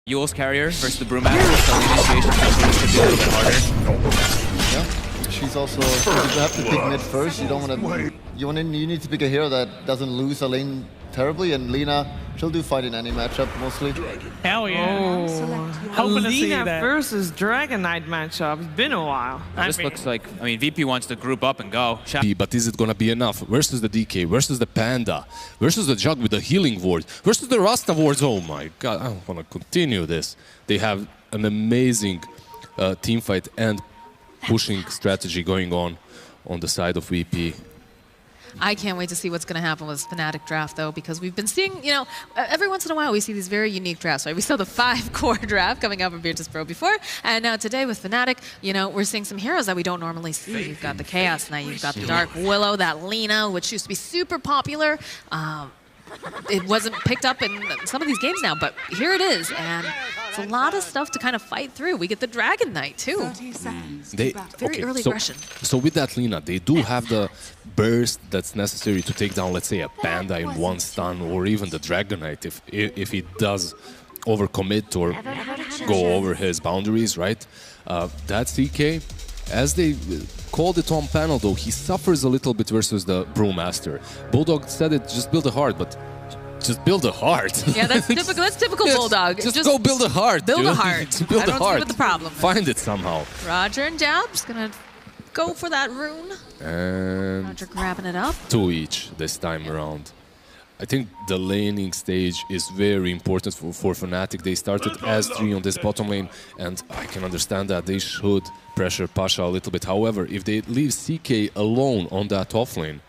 Yule's carrier versus the Brewmaster, so the initiation could be a little bit harder. Yeah, she's also, you have to pick mid first. You don't want to, you need to pick a hero that doesn't lose a lane terribly, and Lina, she'll do fight in any matchup mostly. Hell yeah. Oh, Hoping to see Lina that. versus Dragon Knight matchup. It's been a while. This looks like, I mean, VP wants to group up and go. But is it gonna be enough? Versus the DK, versus the Panda, versus the Jug with the healing ward, versus the Rasta wards. Oh my god, I don't wanna continue this. They have an amazing team fight and pushing strategy going on the side of VP. I can't wait to see what's going to happen with this FNATIC draft, though, because we've been seeing, you know, every once in a while we see these very unique drafts, right? We saw the 5-core draft coming out from Virtus Pro before, and now today with FNATIC, you know, we're seeing some heroes that we don't normally see. You've got the Chaos Knight, you've got the Dark Willow, that Lina, which used to be super popular. It wasn't picked up in some of these games now, but here it is, and it's a lot of stuff to kind of fight through. We get the Dragon Knight, too. Very early aggression. So with that Lina, they do have the burst that's necessary to take down, let's say, a Panda in one stun, or even the Dragon Knight if he does overcommit or go over his boundaries, right? That CK, as they called it on panel, though, he suffers a little bit versus the Brewmaster. Bulldog said it, just build a heart, but just build a heart. Yeah, that's typical. That's typical Bulldog. Just go build a heart. Build dude. a heart. Build a heart. What the problem. Find it somehow. Roger and Jabs gonna go for that rune. And Roger grabbing it up. 2 each this time around. I think the laning stage is very important for FNATIC. They started as 3 on this bottom lane, and I can understand that they should pressure Pasha a little bit. However, if they leave CK alone on that off lane,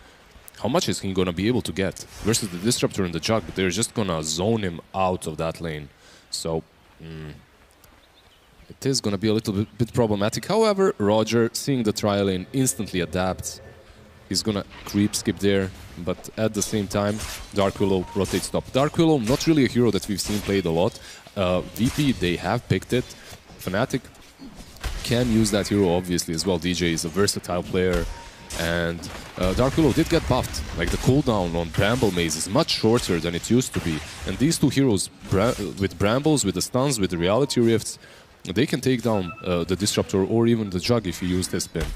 how much is he going to be able to get? Versus the Disruptor and the Jug, but they're just going to zone him out of that lane. So, it is going to be a little bit problematic. However, Roger, seeing the trial lane, instantly adapts. He's gonna creep skip there, but at the same time, Dark Willow rotates top. Dark Willow, not really a hero that we've seen played a lot. VP, they have picked it. FNATIC can use that hero, obviously, as well. DJ is a versatile player, and Dark Willow did get buffed. Like, the cooldown on Bramble Maze is much shorter than it used to be. And these two heroes, with Brambles, with the stuns, with the Reality Rifts, they can take down the Disruptor or even the Jug if you use this spin.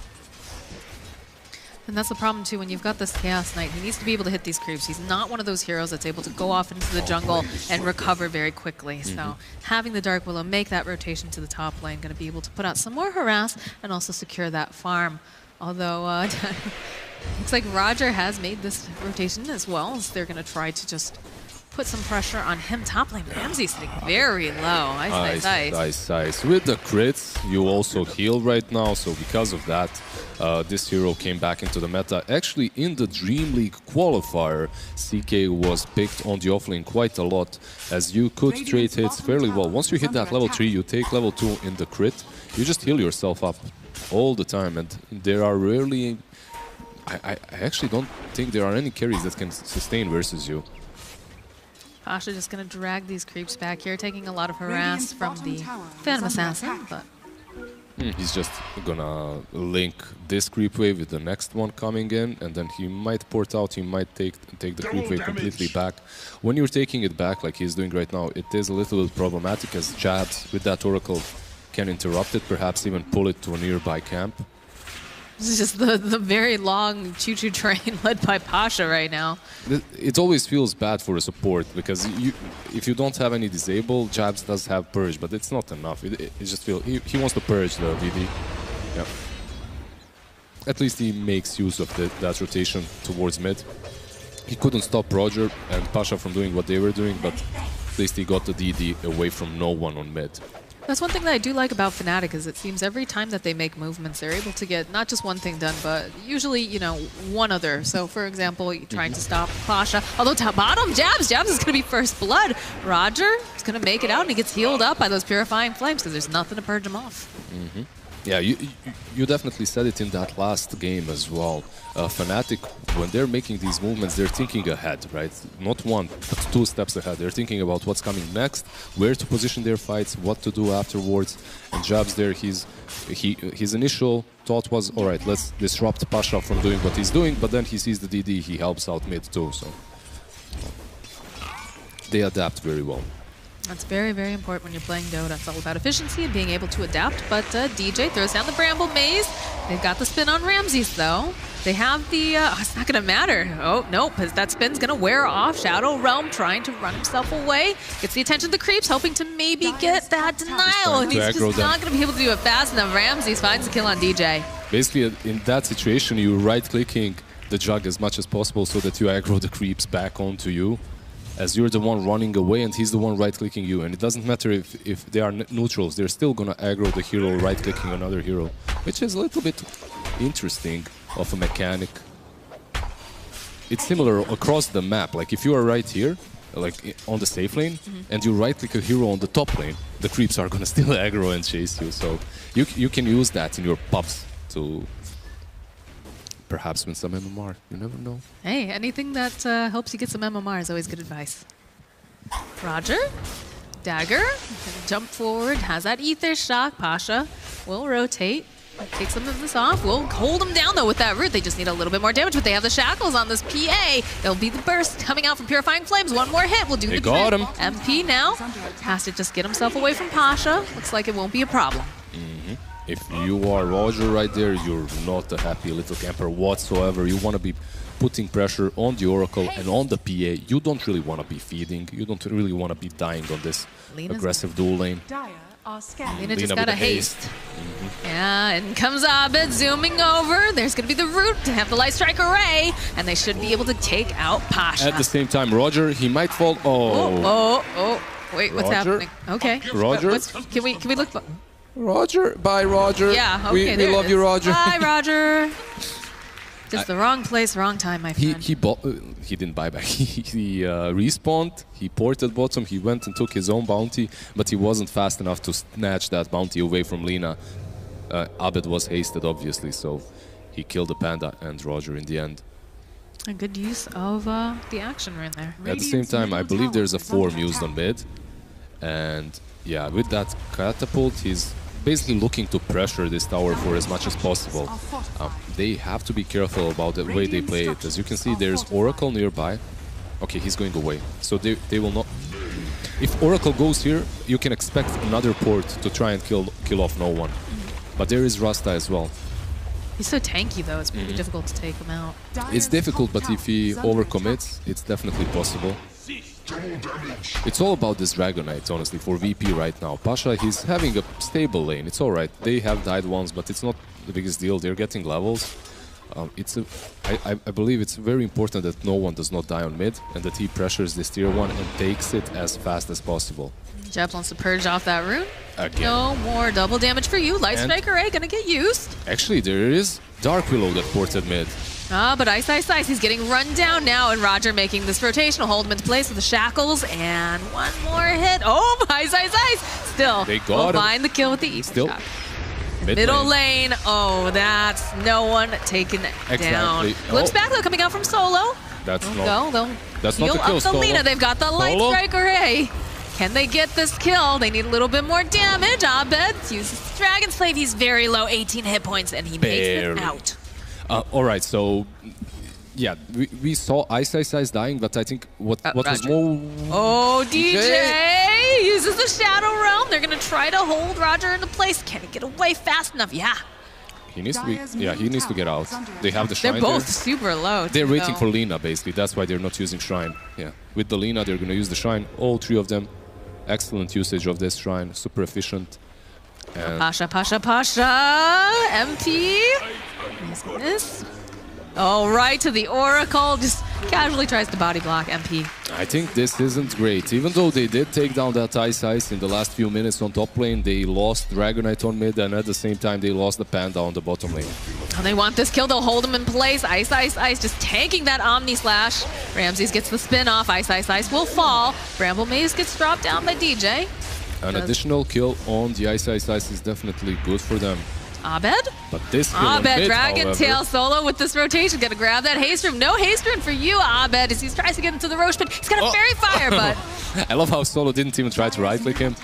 And that's the problem, too, when you've got this Chaos Knight. He needs to be able to hit these creeps. He's not one of those heroes that's able to go off into the jungle and recover very quickly. So having the Dark Willow make that rotation to the top lane, going to be able to put out some more harass and also secure that farm. Although, looks like Roger has made this rotation as well, as they're going to try to just put some pressure on him top lane. Ramsey sitting very low. Nice. With the crits, you also heal right now, so because of that, this hero came back into the meta. Actually, in the DreamLeague qualifier, CK was picked on the offlane quite a lot, as you could trade hits fairly well. Once you hit that level 3, you take level 2 in the crit, you just heal yourself up all the time, and there are rarely... I actually don't think there are any carries that can sustain versus you. Pasha just going to drag these creeps back here, taking a lot of harass from the Phantom Assassin, but... He's just gonna link this creep wave with the next one coming in, and then he might port out, he might take the creep wave completely back. When you're taking it back, like he's doing right now, it is a little bit problematic, as Jabs with that Oracle can interrupt it, perhaps even pull it to a nearby camp. This is just the very long choo-choo train led by Pasha right now. It always feels bad for a support, because if you don't have any disable, Jabs does have purge, but it's not enough. It just feels he wants to purge the VD. Yeah. At least he makes use of that rotation towards mid. He couldn't stop Roger and Pasha from doing what they were doing, but at least he got the DD away from no one on mid. That's one thing that I do like about FNATIC, is it seems every time that they make movements, they're able to get not just one thing done, but usually, you know, one other. So, for example, trying to stop Pasha. Although top bottom, Jabs is going to be first blood. Roger is going to make it out, and he gets healed up by those purifying flames because there's nothing to purge him off. Yeah, you definitely said it in that last game as well. FNATIC, when they're making these movements, they're thinking ahead, right? Not one, but 2 steps ahead. They're thinking about what's coming next, where to position their fights, what to do afterwards. And Jabs there, his initial thought was, all right, let's disrupt Pasha from doing what he's doing, but then he sees the DD, he helps out mid too, so they adapt very well. That's very, very important when you're playing Dota. It's all about efficiency and being able to adapt. But DJ throws down the Bramble Maze. They've got the spin on Ramses, though. They have the... it's not going to matter. Oh, nope. That spin's going to wear off. Shadow Realm trying to run himself away. Gets the attention of the creeps, hoping to maybe get that denial. And he's just not going to be able to do it fast enough. Ramses finds the kill on DJ. Basically, in that situation, you're right-clicking the jug as much as possible so that you aggro the creeps back onto you, as you're the one running away and he's the one right-clicking you. And it doesn't matter if they are neutrals, they're still gonna aggro the hero right-clicking another hero, which is a little bit interesting of a mechanic. It's similar across the map. Like if you are right here, like on the safe lane, and you right-click a hero on the top lane, the creeps are gonna still aggro and chase you. So you can use that in your pubs to perhaps win some MMR. You never know. Hey, anything that helps you get some MMR is always good advice. Roger, dagger, jump forward, has that ether shock. Pasha will rotate, take some of this off. We'll hold them down though with that root. They just need a little bit more damage, but they have the shackles on this PA. There'll be the burst coming out from Purifying Flames. One more hit will do the trick. Got him. MP now has to just get himself away from Pasha. Looks like it won't be a problem. If you are Roger right there, you're not a happy little camper whatsoever. You want to be putting pressure on the Oracle and on the PA. You don't really want to be feeding. You don't really want to be dying on this aggressive duel lane. Lena just got a haste. Yeah, and comes Abed zooming over. There's going to be the root to have the Light Strike Array, and they should be able to take out Pasha. At the same time, Roger, he might fall. Oh. Wait, what's Roger? happening? Okay. Roger? Can we look? Roger, bye Roger. Yeah, okay. We love you, Roger. Bye, Roger. Just the wrong place, wrong time, my friend. He didn't buy back. He respawned. He ported bottom. He went and took his own bounty, but he wasn't fast enough to snatch that bounty away from Lina. Abed was hasted, obviously, so he killed the Panda and Roger in the end. A good use of the action rune there. At the same time, I believe there's a form used on mid, and yeah, with that catapult, he's basically looking to pressure this tower for as much as possible. They have to be careful about the way they play it. As you can see, there's Oracle nearby. Okay, he's going away. So they will not... If Oracle goes here, you can expect another port to try and kill off no one. But there is Rasta as well. He's so tanky, though. It's pretty difficult to take him out. It's difficult, but if he overcommits, it's definitely possible. It's all about this Dragon Knight, honestly, for VP right now. Pasha, he's having a stable lane. It's alright. They have died once, but it's not the biggest deal. They're getting levels. I believe it's very important that no one does not die on mid, and that he pressures this tier 1 and takes it as fast as possible. Jeff wants to purge off that rune. Again. No more double damage for you. Light Strike Array gonna get used. Actually, there is Dark Willow that ported mid. But Ice, he's getting run down now, and Roger making this rotational hold him into place with the shackles, and one more hit. Oh, Ice! Still, they got him. Find the kill with the ether Still, shock. Middle lane. Oh, that's no one taken down. Glimpse back though, coming out from Solo. That's not the kill, Solo. Lina, they've got the Light Strike Array. Can they get this kill? They need a little bit more damage. Abed uses Dragon Slave. He's very low, 18 hit points, and he makes it out. Alright, so yeah, we saw Ice dying, but I think what was more... Oh, DJ uses the Shadow Realm. They're going to try to hold Roger into place. Can he get away fast enough? Yeah. He needs to get out. They have the Shrine. They're both super low. They're waiting for Lina, basically. That's why they're not using Shrine. Yeah, with the Lina, they're going to use the Shrine. All three of them. Excellent usage of this Shrine. Super efficient. And Pasha. MP. This. Oh, right to the Oracle. Just casually tries to body block MP. I think this isn't great. Even though they did take down that Ice in the last few minutes on top lane, they lost Dragon Knight on mid, and at the same time they lost the Panda on the bottom lane. Oh, they want this kill. They'll hold him in place. Ice. Just tanking that Omni Slash. Ramses gets the spin off. Ice will fall. Bramble Maze gets dropped down by DJ. An additional kill on the Ice is definitely good for them. Abed? But this kill Abed, Dragon Tail Solo with this rotation. Gonna grab that haste rune. No haste rune for you, Abed, as he tries to get into the Roche pit. He's got a Fairy Fire, but... I love how Solo didn't even try to right-click him.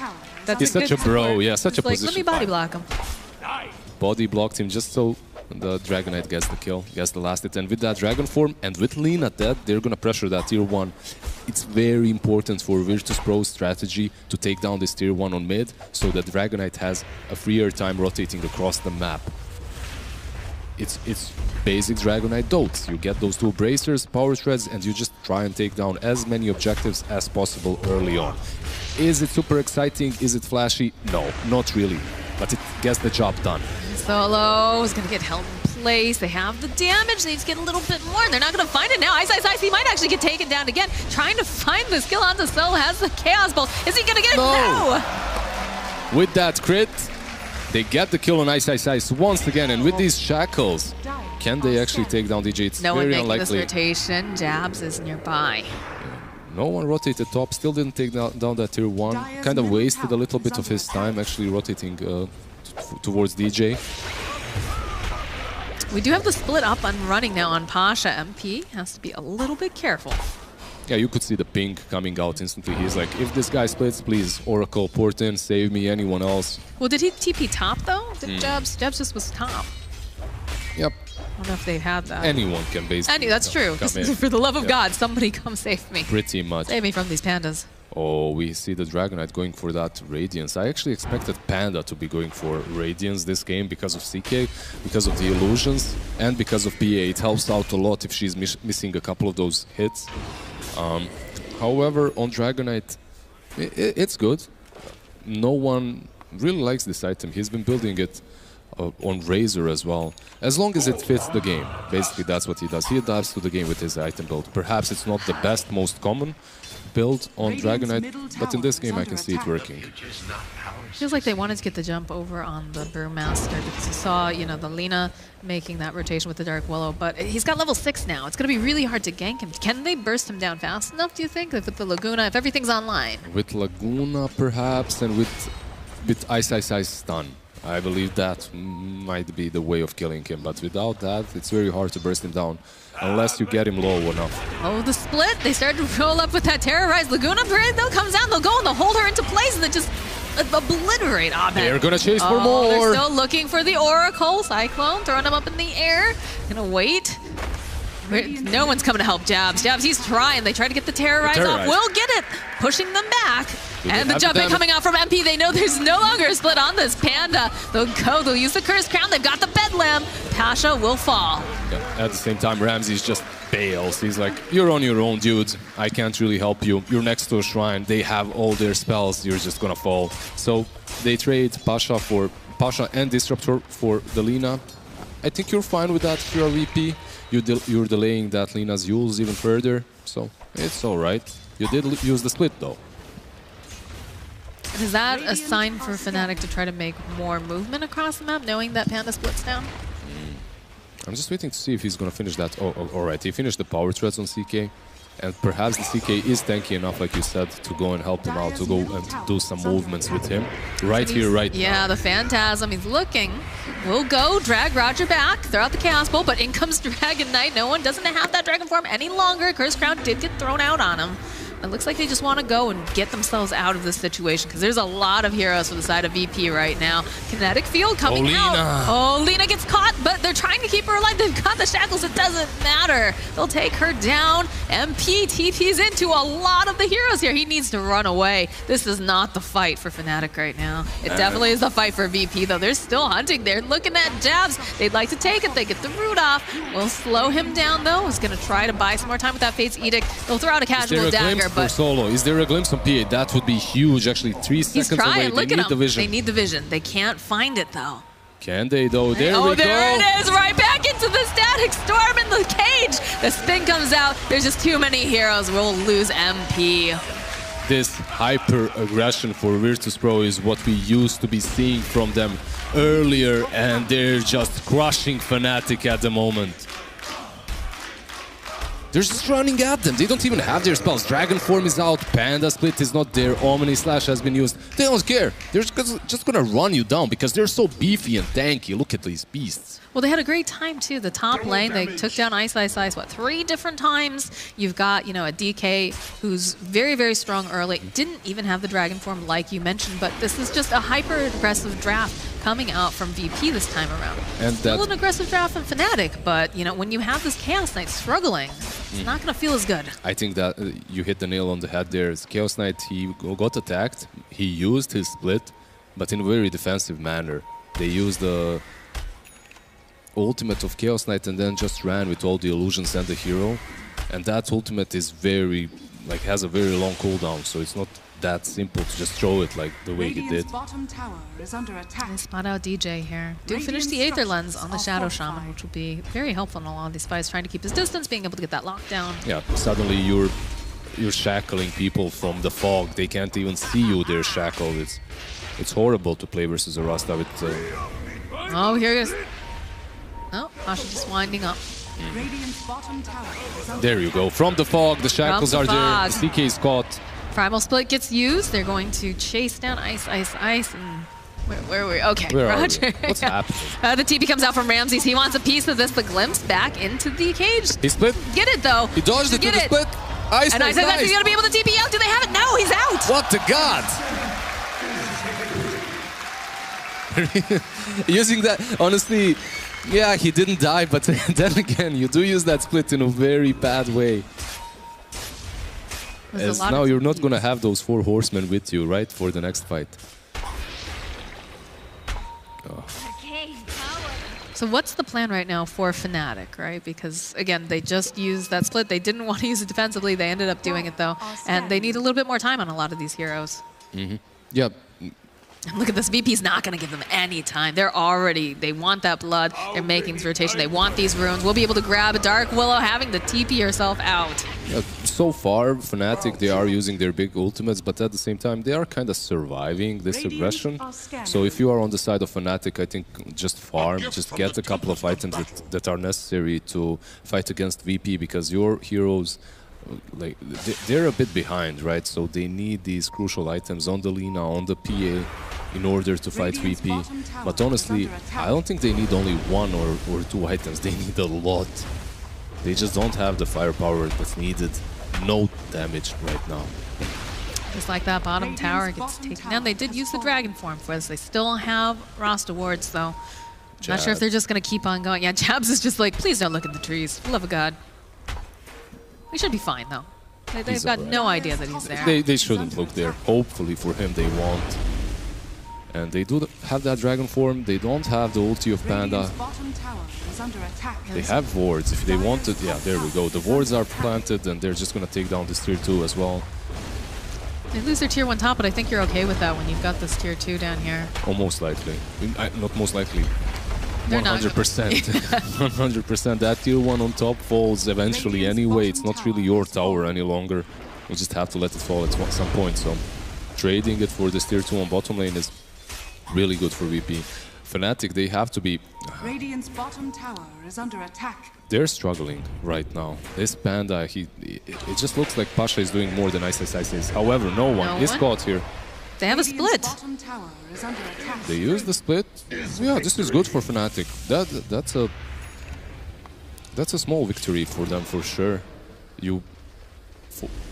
He's such a bro. Yeah, such a position. Let me body block him. Body blocked him just so the Dragon Knight gets the kill, gets the last hit. And with that Dragon form and with Lina dead, they're gonna pressure that tier 1 it's very important for Virtus.pro's strategy to take down this tier 1 on mid, so that Dragonite has a freer time rotating across the map. It's basic Dragonite dotes. You get those 2 bracers, power shreds, and you just try and take down as many objectives as possible early on. Is it super exciting? Is it flashy? No, not really. But it gets the job done. Solo is going to get held in place. They have the damage. They need to get a little bit more. They're not going to find it now. Ice, he might actually get taken down again. Trying to find the skill onto Solo. Has the Chaos Bolt. Is he going to get it? No! With that crit, they get the kill on Ice once again, and with these shackles, can they actually take down DJ? It's no very one making unlikely. this rotation. Jabs is nearby. No one rotated top, still didn't take down that tier 1. Kind of wasted a little bit of his time actually rotating towards DJ. We do have the split up and running now on Pasha. MP has to be a little bit careful. Yeah, you could see the ping coming out instantly. He's like, if this guy splits, please, Oracle, port in, save me, anyone else. Well, did he TP top, though? Did Jabs just was top. Yep. I don't know if they had that. Anyone can basically that's true. For the love of God, somebody come save me. Pretty much. Save me from these pandas. Oh, we see the Dragonite going for that Radiance. I actually expected Panda to be going for Radiance this game because of CK, because of the illusions, and because of PA. It helps out a lot if she's missing a couple of those hits. However, on Dragonite, it's good. No one really likes this item. He's been building it on Razor as well. As long as it fits the game. Basically, that's what he does. He adapts to the game with his item build. Perhaps it's not the best, most common build on Dragonite, but in this game I can see it working. Feels like they wanted to get the jump over on the Brewmaster because you saw, you know, the Lina making that rotation with the Dark Willow, but he's got level 6 now. It's going to be really hard to gank him. Can they burst him down fast enough, do you think, with the Laguna, if everything's online? With Laguna, perhaps, and with Ice stun. I believe that might be the way of killing him, but without that, it's very hard to burst him down, unless you get him low enough. Oh, the split! They start to roll up with that terrorized Laguna Parade, though, comes down, they'll go and they'll hold her into place and then just obliterate Abed. They're gonna chase for more! They're still looking for the Oracle. Cyclone, throwing him up in the air. Gonna wait. No one's coming to help Jabs. Jabs, he's trying. They try to get the Terrorize off. Will get it. Pushing them back. And the jump in coming out from MP. They know there's no longer a split on this Panda. They'll go. They'll use the Cursed Crown. They've got the Bedlam. Pasha will fall. Yeah, at the same time, Ramses just bails. He's like, you're on your own, dude. I can't really help you. You're next to a shrine. They have all their spells. You're just gonna fall. So they trade Pasha and Disruptor for the Lina. I think you're fine with that if you're a VP. You're delaying that Lina's Yules even further, so it's alright. You did use the split though. Is that a sign for FNATIC to try to make more movement across the map, knowing that Panda splits down? I'm just waiting to see if he's gonna finish that. Oh, alright, he finished the power threads on CK. And perhaps the CK is tanky enough, like you said, to go and help him out, to go and do some movements with him. Right here, right now. Yeah, the Phantasm, he's looking. Will go, drag Roger back, throw out the Chaos Bolt, but in comes Dragon Knight. No one doesn't have that Dragon form any longer. Cursed Crown did get thrown out on him. It looks like they just want to go and get themselves out of this situation because there's a lot of heroes for the side of VP right now. Kinetic Field coming out. Oh, Lina gets caught, but they're trying to keep her alive. They've got the shackles. It doesn't matter. They'll take her down. MP TP's into a lot of the heroes here. He needs to run away. This is not the fight for FNATIC right now. It definitely is the fight for VP, though. They're still hunting. They're looking at Jabs. They'd like to take it. They get the root off. We'll slow him down, though. He's going to try to buy some more time with that Fate's Edict. They'll throw out a casual dagger, but Solo. Is there a glimpse on PA? That would be huge. Actually, 3 seconds away. Look They need the vision. They need the vision. They can't find it though. Can they though? There we go. Oh, there it is! Right back into the Static Storm in the cage. The spin comes out. There's just too many heroes. We'll lose MP. This hyper aggression for Virtus.pro is what we used to be seeing from them earlier, and they're just crushing FNATIC at the moment. They're just running at them. They don't even have their spells. Dragon form is out. Panda split is not there. Omni Slash has been used. They don't care. They're just gonna run you down because they're so beefy and tanky. Look at these beasts. Well, they had a great time too. The top lane, they took down Ice, what, 3 different times? You've got, you know, a DK who's very, very strong early. Didn't even have the dragon form like you mentioned, but this is just a hyper aggressive draft coming out from VP this time around. And Still an aggressive draft from FNATIC, but you know, when you have this Chaos Knight struggling, it's not going to feel as good. I think that you hit the nail on the head there. Chaos Knight, he got attacked, he used his split, but in a very defensive manner. They used the ultimate of Chaos Knight and then just ran with all the illusions and the hero. And that ultimate is very, like, has a very long cooldown, so it's not that simple to just throw it like the way he did. Bottom tower is under attack. They spot out DJ here. Do finish the Aether Lens on the Shadow Shaman, which will be very helpful in a lot of these fights, trying to keep his distance, being able to get that lockdown. Yeah, suddenly you're shackling people from the fog. They can't even see you, they're shackled. It's horrible to play versus a Rasta with... Oh, here he is. Oh, Pasha just winding up. Radiant's bottom tower is under There you go. From the fog, the shackles From are the there. fog. The CK is caught. Primal Split gets used. They're going to chase down Ice, Ice, Ice. And where are we? Okay, Where are Roger. we? What's happening? The TP comes out from Ramses. He wants a piece of this. The glimpse back into the cage. He split. Get it, though. He dodged it to Get the split. Ice, And I nice, said that nice. he's going to be able to TP out. Do they have it? No, he's out. What the god? Using that, honestly, yeah, he didn't die, but then again, you do use that split in a very bad way. There's a As lot now of you're not going to have those 4 horsemen with you, right, for the next fight. So what's the plan right now for FNATIC, right? Because, again, they just used that split. They didn't want to use it defensively. They ended up doing it, though. And they need a little bit more time on a lot of these heroes. Yeah, Look at this. VP's not going to give them any time. They're already, they want that blood. They're making this rotation. They want these runes. We'll be able to grab a Dark Willow, having to TP herself out. so far, FNATIC, they are using their big ultimates, but at the same time, they are kind of surviving this aggression. So if you are on the side of FNATIC, I think just farm, just get a couple of items that are necessary to fight against VP, because your heroes, like, they're a bit behind, right? So they need these crucial items on the Lina, on the PA, in order to fight VP. But honestly, I don't think they need only 1 or 2 items. They need a lot. They just don't have the firepower that's needed. No damage right now. Just like that bottom tower gets taken down. They did use the dragon form for us. They still have Rasta wards, though. Not sure if they're just going to keep on going. Yeah, Jabs is just like, please don't look at the trees. For the love of God. We should be fine, though. They've got no idea that he's there. They shouldn't look there. Hopefully for him they won't. And they do have that dragon form. They don't have the ulti of Panda. bottom tower is under attack. They have wards. If they wanted, yeah, there we go. The wards are planted and they're just going to take down this tier 2 as well. They lose their tier 1 top, but I think you're okay with that when you've got this tier 2 down here. Oh, most likely. Not most likely. They're not 100%. 100%. That tier 1 on top falls eventually anyway. It's not really your tower any longer. You just have to let it fall at some point. So trading it for this tier 2 on bottom lane is really good for VP. FNATIC, they have to be... Radiant's bottom tower is under attack. They're struggling right now. This Panda, it just looks like Pasha is doing more than Ice. However, no one is caught here. They have a split. Bottom tower is under attack. They use the split. Yeah, this is good for FNATIC. That's a small victory for them for sure. You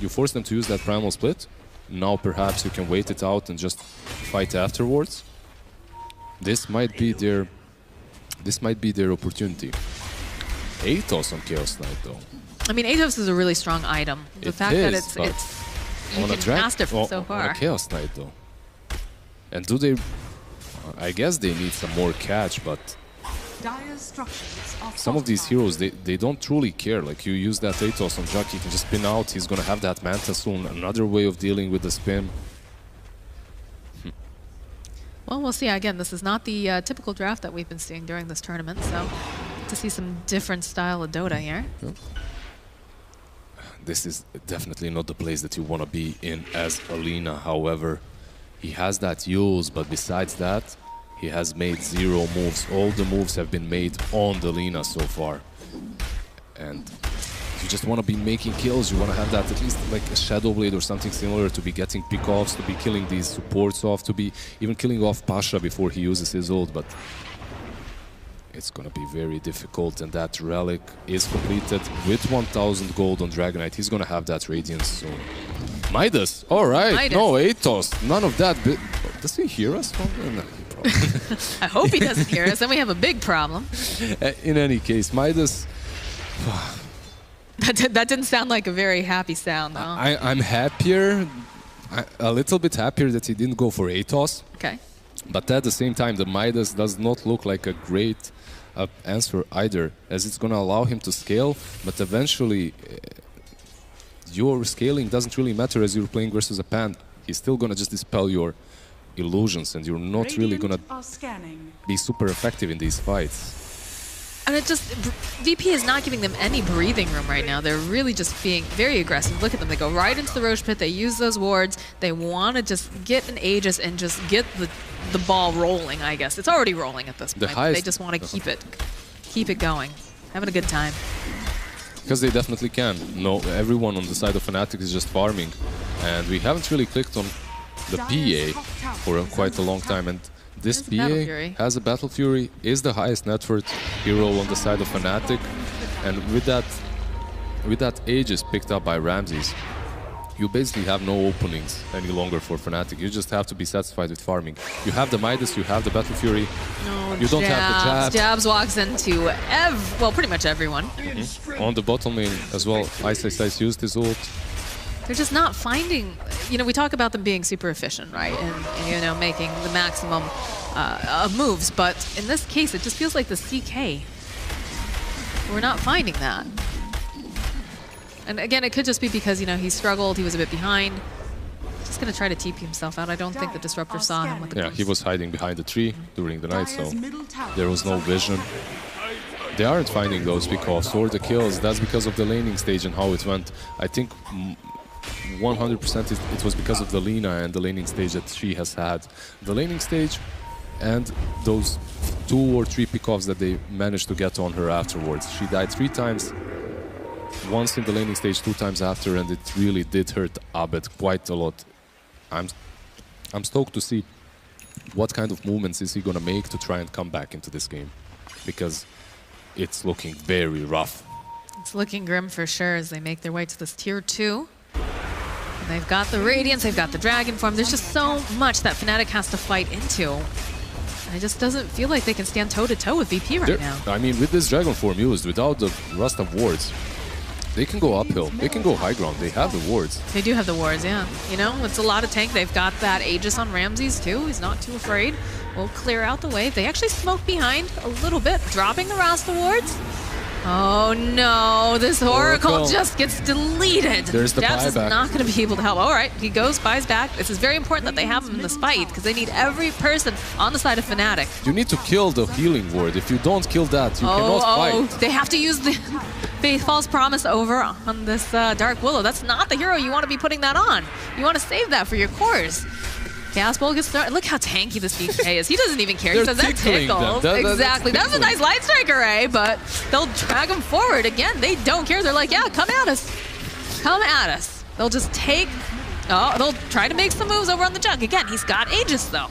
force them to use that primal split. Now perhaps you can wait it out and just fight afterwards. This might be their opportunity. Athos on Chaos Knight though. I mean, Athos is a really strong item. The fact that it's you on a can master from so far. On a Chaos Knight though. And do they... I guess they need some more catch, but Dire structures are some of these heroes, they don't truly care. Like, you use that Athos on Jack, he can just spin out, he's gonna have that Manta soon. Another way of dealing with the spin. Well, we'll see. Again, this is not the typical draft that we've been seeing during this tournament, so to see some different style of Dota here. Yeah. This is definitely not the place that you want to be in as Alina. However, he has that use, but besides that, he has made 0 moves. All the moves have been made on the Lina so far. And you just want to be making kills. You want to have that at least like a Shadow Blade or something similar to be getting pick-offs, to be killing these supports off, to be even killing off Pasha before he uses his ult. But it's going to be very difficult, and that relic is completed with 1000 gold on Dragon Knight. He's going to have that Radiance soon. Midas, all right. Midas. No, Athos, none of that. Does he hear us? No, probably. I hope he doesn't hear us, then we have a big problem. In any case, Midas, That didn't sound like a very happy sound, though. I'm happier, a little bit happier that he didn't go for ATOS. Okay. But at the same time, the Midas does not look like a great answer either, as it's going to allow him to scale, but eventually your scaling doesn't really matter as you're playing versus a pan. He's still going to just dispel your illusions, and you're not really going to be super effective in these fights. And it just, VP is not giving them any breathing room right now. They're really just being very aggressive. Look at them. They go right into the Roche pit. They use those wards. They want to just get an Aegis and just get the ball rolling, I guess. It's already rolling at this point. They just want to keep it going. Having a good time. Because they definitely can. No, everyone on the side of FNATIC is just farming. And we haven't really clicked on the PA for quite a long time. And this PA has a Battle Fury, is the highest net worth hero on the side of FNATIC, and with that Aegis picked up by Ramses, you basically have no openings any longer for FNATIC. You just have to be satisfied with farming. You have the Midas, you have the Battle Fury, you don't have the jab. Jabs walks into well, pretty much everyone. On the bottom lane as well, Ice used his ult. They're just not finding, we talk about them being super efficient, right? And making the maximum of moves. But in this case, it just feels like the CK. We're not finding that. And again, it could just be because, he struggled, he was a bit behind. Just going to try to TP himself out. I don't think the Disruptor saw him with the Yeah, he was hiding behind a tree during the night, so there was no vision. They aren't finding those pickoffs or the kills. That's because of the laning stage and how it went. I think 100% it was because of the Lina and the laning stage that she has had. The laning stage and those 2 or 3 pickoffs that they managed to get on her afterwards. She died 3 times, once in the laning stage, 2 times after, and it really did hurt Abed quite a lot. I'm stoked to see what kind of movements is he gonna make to try and come back into this game, because it's looking very rough. It's looking grim for sure as they make their way to this tier 2. They've got the Radiance, they've got the Dragon form. There's just so much that FNATIC has to fight into. And it just doesn't feel like they can stand toe-to-toe with VP right now. I mean, with this Dragon form used, without the Rust of Wards, they can go uphill, they can go high ground, they have the wards. They do have the wards, yeah. It's a lot of tank. They've got that Aegis on Ramses too. He's not too afraid. We'll clear out the wave. They actually smoke behind a little bit, dropping the Rasta wards. Oh no, this Oracle just gets deleted. There's the Dabs is buyback. not going to be able to help. All right, he goes, buys back. This is very important that they have him in this fight because they need every person on the side of FNATIC. You need to kill the healing ward. If you don't kill that, you cannot fight. They have to use the False Promise over on this Dark Willow. That's not the hero you want to be putting that on. You want to save that for your cores. Chaos Bolt gets started. Look how tanky this BK is. He doesn't even care. He says that tickles. Exactly. That's a nice Light Strike array, but they'll drag him forward. Again, they don't care. They're like, yeah, come at us. Come at us. They'll just take... Oh, they'll try to make some moves over on the jug. Again, he's got Aegis, though.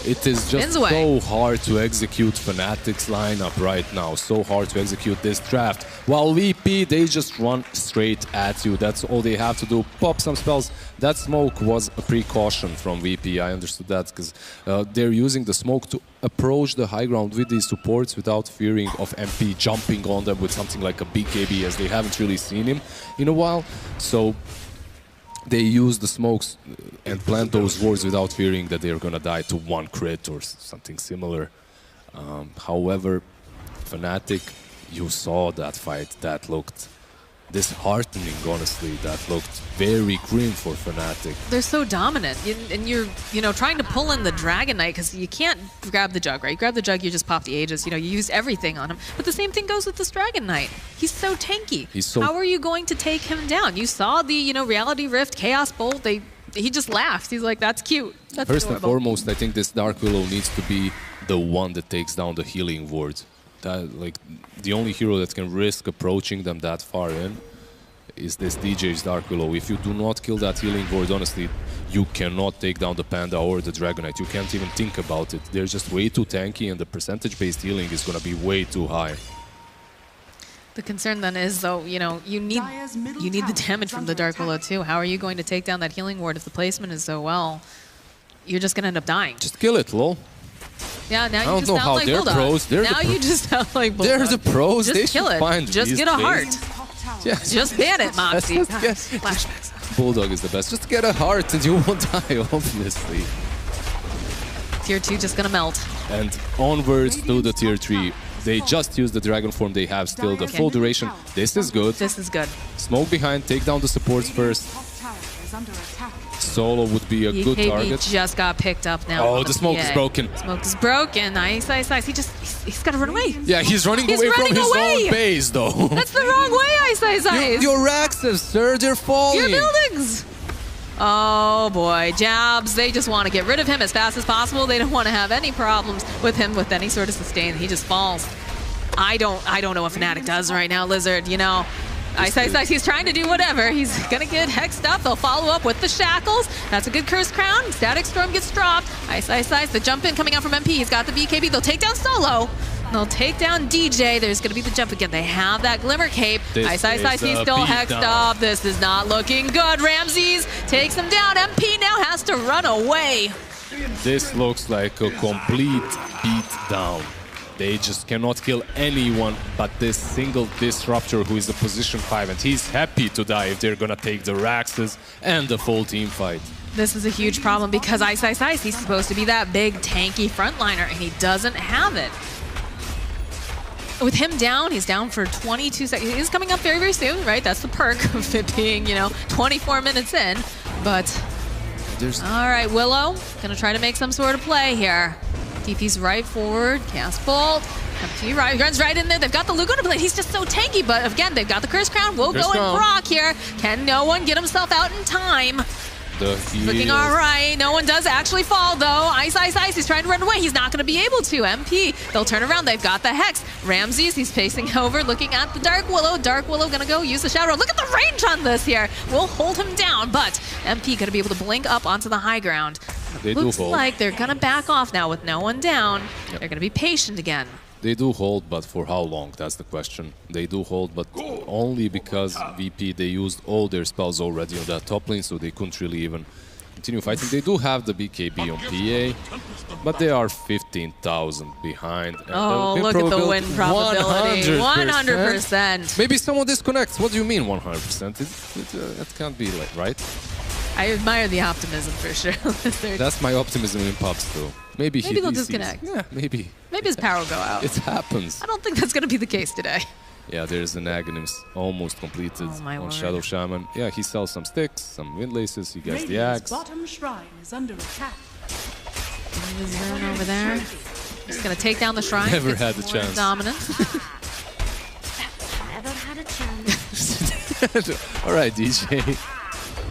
It is just so hard to execute FNATIC's lineup right now. So hard to execute this draft. While VP, they just run straight at you. That's all they have to do. Pop some spells. That smoke was a precaution from VP. I understood that because they're using the smoke to approach the high ground with these supports without fearing of MP jumping on them with something like a BKB, as they haven't really seen him in a while. So they use the smokes and plant those wards without fearing that they're gonna die to 1 crit or something similar. However, FNATIC, you saw that fight. That looked disheartening, honestly. That looked very grim for FNATIC. They're so dominant, and you're trying to pull in the Dragon Knight because you can't grab the jug, right? You grab the jug, you just pop the Aegis. You use everything on him. But the same thing goes with this Dragon Knight. He's so tanky. How are you going to take him down? You saw the Reality Rift, Chaos Bolt. He just laughed. He's like, that's cute. That's First adorable. and foremost, I think this Dark Willow needs to be the one that takes down the healing ward. The only hero that can risk approaching them that far in is this DJ's Dark Willow. If you do not kill that healing ward, honestly, you cannot take down the Panda or the Dragon Knight. You can't even think about it. They're just way too tanky, and the percentage-based healing is going to be way too high. The concern then is, though, you need the damage from the Dark Willow too. How are you going to take down that healing ward if the placement is so well? you're just gonna end up dying. Just kill it, lol. Yeah, now I you don't just know sound how like they're Bulldog. pros. They're the now you just sound like Bulldog. They're the pros. Just They kill should it. find Just these get a days. heart. Top tower. Yeah, Just ban it, Moxie. Yes, God, yes. flashbacks. Bulldog is the best. Just get a heart and you won't die, obviously. Tier 2 just gonna melt. And onwards to the tier 3. They just used the dragon form. They have still the full duration. This is good. This is good. Smoke behind, take down the supports first. Top tower is under attack. Solo would be a good BKB target. just got picked up now. Oh, on the smoke is PA. broken. Smoke is broken. Ice, ice, ice. He's gotta run away. Yeah, he's running He's away running from his away! own base, though. That's the wrong way, Ice, ice, ice. Your axes, sir, they're falling. Your buildings. Oh boy, Jabs, they just want to get rid of him as fast as possible. They don't want to have any problems with him with any sort of sustain. He just falls. I don't know what FNATIC does right now, Lizard, you know. Ice, ice, ice, he's trying to do whatever. He's gonna get hexed up. They'll follow up with the shackles. That's a good curse crown. Static storm gets dropped. Ice, ice, ice, the jump in coming out from MP. He's got the BKB. They'll take down Solo. They'll take down DJ. There's gonna be the jump again. They have that glimmer cape. Ice, ice, ice, he's still hexed up. This is not looking good. Ramses takes him down. MP now has to run away. This looks like a complete beatdown. They just cannot kill anyone but this single Disruptor who is a position 5, and he's happy to die if they're gonna take the Raxes and the full team fight. This is a huge problem because Ice, Ice, Ice, he's supposed to be that big tanky frontliner and he doesn't have it. With him down, he's down for 22 seconds. He's coming up very, very soon, right? That's the perk of it being, 24 minutes in. But, all right, Willow, gonna try to make some sort of play here. DP's right forward, cast bolt. MP right, runs right in there. They've got the Laguna Blade. He's just so tanky, but again, they've got the Curse Crown. We'll go and rock here. Can no one get himself out in time? Looking all right. No one does actually fall, though. Ice, ice, ice. He's trying to run away. He's not going to be able to. MP, they'll turn around. They've got the Hex. Ramses, he's pacing over, looking at the Dark Willow. Dark Willow going to go use the Shadow. Look at the range on this here. We'll hold him down, but MP going to be able to blink up onto the high ground. Looks like they're going to back off now with no one down. Yep. They're going to be patient again. They do hold, but for how long? That's the question. They do hold, but only because VP, they used all their spells already on that top lane, so they couldn't really even continue fighting. They do have the BKB on PA, but they are 15,000 behind. And oh, look at the win probability. 100%. Maybe someone disconnects. What do you mean 100%? It can't be like, right? I admire the optimism for sure. That's my optimism in pubs too. Maybe they'll disconnect. Yeah, maybe. Maybe his power will go out. It happens. I don't think that's going to be the case today. Yeah, there's an Aghanim almost completed on Shadow Shaman. Yeah, he sells some sticks, some windlaces, he gets the axe. Bottom shrine is under attack. His rune over there. Just going to take down the shrine. Never had the chance. Dominance. Never had a chance. All right, DJ.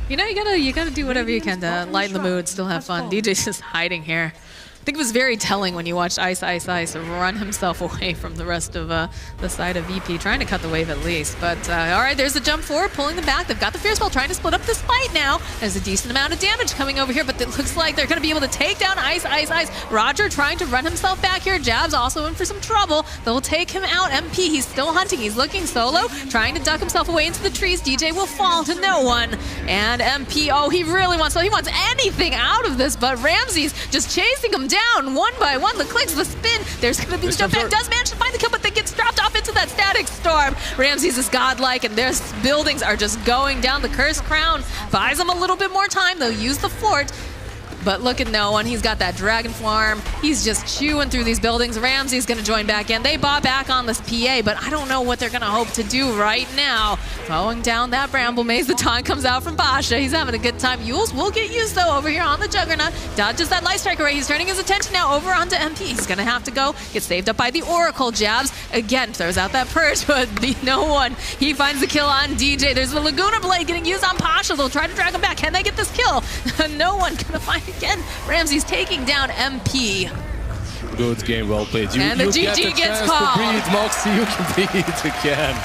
You gotta do whatever you can to lighten the mood, still have fun. DJ's just hiding here. I think it was very telling when you watched Ice, Ice, Ice run himself away from the rest of the side of VP, trying to cut the wave at least. But all right, there's the jump forward, pulling them back. They've got the Fierce Ball, trying to split up this fight now. There's a decent amount of damage coming over here, but it looks like they're going to be able to take down Ice, Ice, Ice. Roger trying to run himself back here. Jab's also in for some trouble. They'll take him out. MP, he's still hunting. He's looking solo, trying to duck himself away into the trees. DJ will fall to no one. And MP, oh, he really wants, so he wants anything out of this, but Ramses just chasing him down one by one. The clicks, the spin. There's going to be the jump back. Does manage to find the kill, but they gets dropped off into that static storm. Ramses is godlike, and their buildings are just going down. The Cursed Crown buys them a little bit more time. They'll use the fort. But look at no one. He's got that dragon farm. He's just chewing through these buildings. Ramsey's going to join back in. They bought back on this PA, but I don't know what they're going to hope to do right now. Throwing down that Bramble Maze. The taunt comes out from Basha. He's having a good time. Yules will get used, though, over here on the Juggernaut. Dodges that Light Strike array. He's turning his attention now over onto MP. He's going to have to go. Get saved up by the Oracle. Jabs again throws out that Purge, but no one. He finds the kill on DJ. There's the Laguna Blade getting used on Pasha. They'll try to drag him back. Can they get this kill? No one going to find it. Again, Ramsey's taking down MP. Good game, well played. And the GG gets called. To breathe, Moxie, you can breathe again.